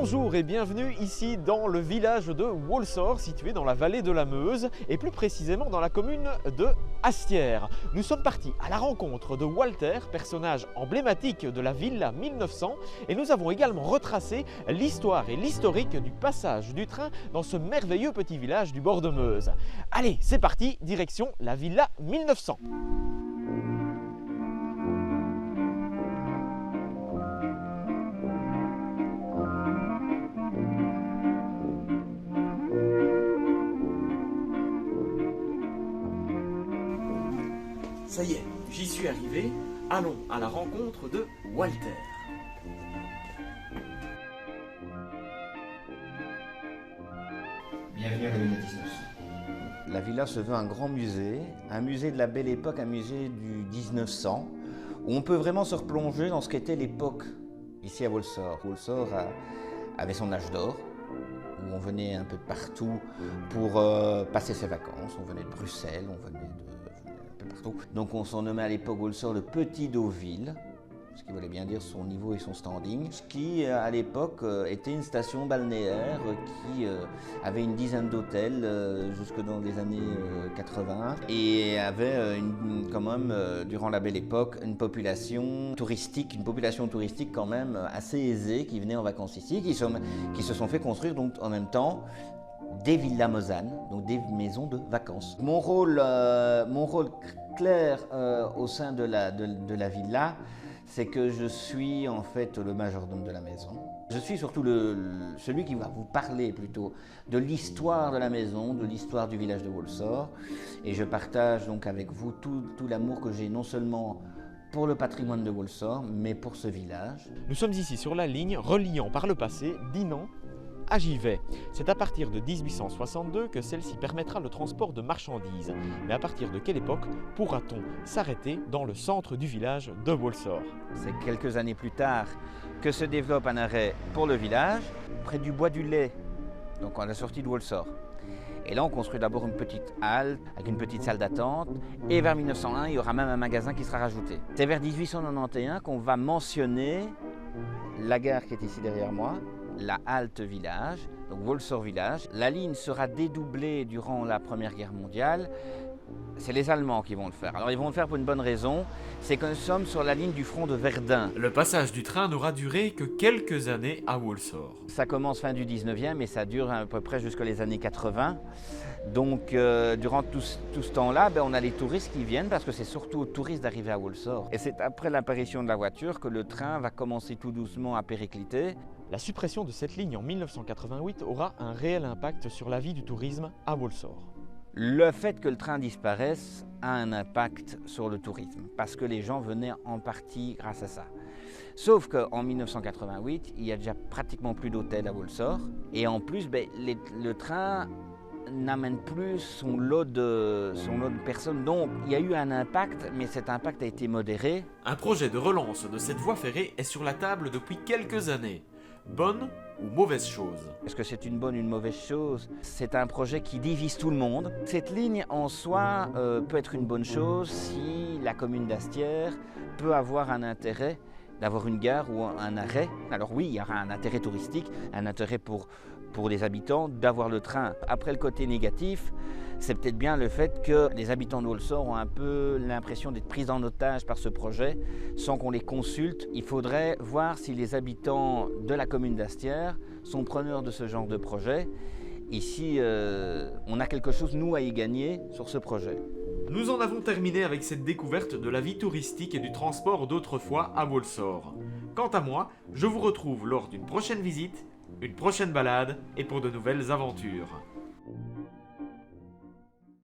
Bonjour et bienvenue ici dans le village de Walsall, situé dans la vallée de la Meuse et plus précisément dans la commune de Hastières. Nous sommes partis à la rencontre de Walter, personnage emblématique de la Villa 1900, et nous avons également retracé l'histoire et l'historique du passage du train dans ce merveilleux petit village du bord de Meuse. Allez, c'est parti, direction la Villa 1900. Ça y est, j'y suis arrivé. Allons à la rencontre de Walter. Bienvenue à la Villa 1900. La villa se veut un grand musée de la belle époque, un musée du 1900, où on peut vraiment se replonger dans ce qu'était l'époque ici à Walsall. Walsall avait son âge d'or, où on venait un peu de partout pour passer ses vacances. On venait de Bruxelles, on venait un peu partout. Donc on s'en nommait à l'époque Walsall le Petit Deauville, ce qui voulait bien dire son niveau et son standing, ce qui à l'époque était une station balnéaire qui avait une dizaine d'hôtels jusque dans les années 80 et avait quand même durant la belle époque une population touristique quand même assez aisée qui venait en vacances ici, qui se sont fait construire donc en même temps des villas mosanes, donc des maisons de vacances. Mon rôle clair au sein de la villa, c'est que je suis en fait le majordome de la maison. Je suis surtout celui qui va vous parler plutôt de l'histoire de la maison, de l'histoire du village de Walsall. Et je partage donc avec vous tout l'amour que j'ai non seulement pour le patrimoine de Walsall, mais pour ce village. Nous sommes ici sur la ligne reliant par le passé Dinan à Givet. C'est à partir de 1862 que celle-ci permettra le transport de marchandises. Mais à partir de quelle époque pourra-t-on s'arrêter dans le centre du village de Walsall? C'est quelques années plus tard que se développe un arrêt pour le village, près du bois du lait, donc à la sortie de Walsall. Et là, on construit d'abord une petite halte avec une petite salle d'attente. Et vers 1901, il y aura même un magasin qui sera rajouté. C'est vers 1891 qu'on va mentionner la gare qui est ici derrière moi, la halte village, donc Walsall village. La ligne sera dédoublée durant la Première Guerre mondiale. C'est les Allemands qui vont le faire. Alors ils vont le faire pour une bonne raison, c'est que nous sommes sur la ligne du front de Verdun. Le passage du train n'aura duré que quelques années à Walsall. Ça commence fin du 19e et ça dure à peu près jusqu'aux années 80. Donc durant tout ce temps-là, on a les touristes qui viennent parce que c'est surtout aux touristes d'arriver à Walsall. Et c'est après l'apparition de la voiture que le train va commencer tout doucement à péricliter. La suppression de cette ligne en 1988 aura un réel impact sur la vie du tourisme à Walsall. Le fait que le train disparaisse a un impact sur le tourisme, parce que les gens venaient en partie grâce à ça. Sauf qu'en 1988, il y a déjà pratiquement plus d'hôtels à Walsall, et en plus, le train n'amène plus son lot de personnes. Donc il y a eu un impact, mais cet impact a été modéré. Un projet de relance de cette voie ferrée est sur la table depuis quelques années. Bonne ou mauvaise chose? Est-ce que c'est une bonne ou une mauvaise chose? C'est un projet qui divise tout le monde. Cette ligne en soi peut être une bonne chose si la commune d'Hastières peut avoir un intérêt d'avoir une gare ou un arrêt. Alors oui, il y aura un intérêt touristique, un intérêt pour les habitants d'avoir le train. Après, le côté négatif, c'est peut-être bien le fait que les habitants de Walsall ont un peu l'impression d'être pris en otage par ce projet sans qu'on les consulte. Il faudrait voir si les habitants de la commune d'Hastières sont preneurs de ce genre de projet. Ici, on a quelque chose, nous, à y gagner sur ce projet. Nous en avons terminé avec cette découverte de la vie touristique et du transport d'autrefois à Walsall. Quant à moi, je vous retrouve lors d'une prochaine visite, une prochaine balade et pour de nouvelles aventures.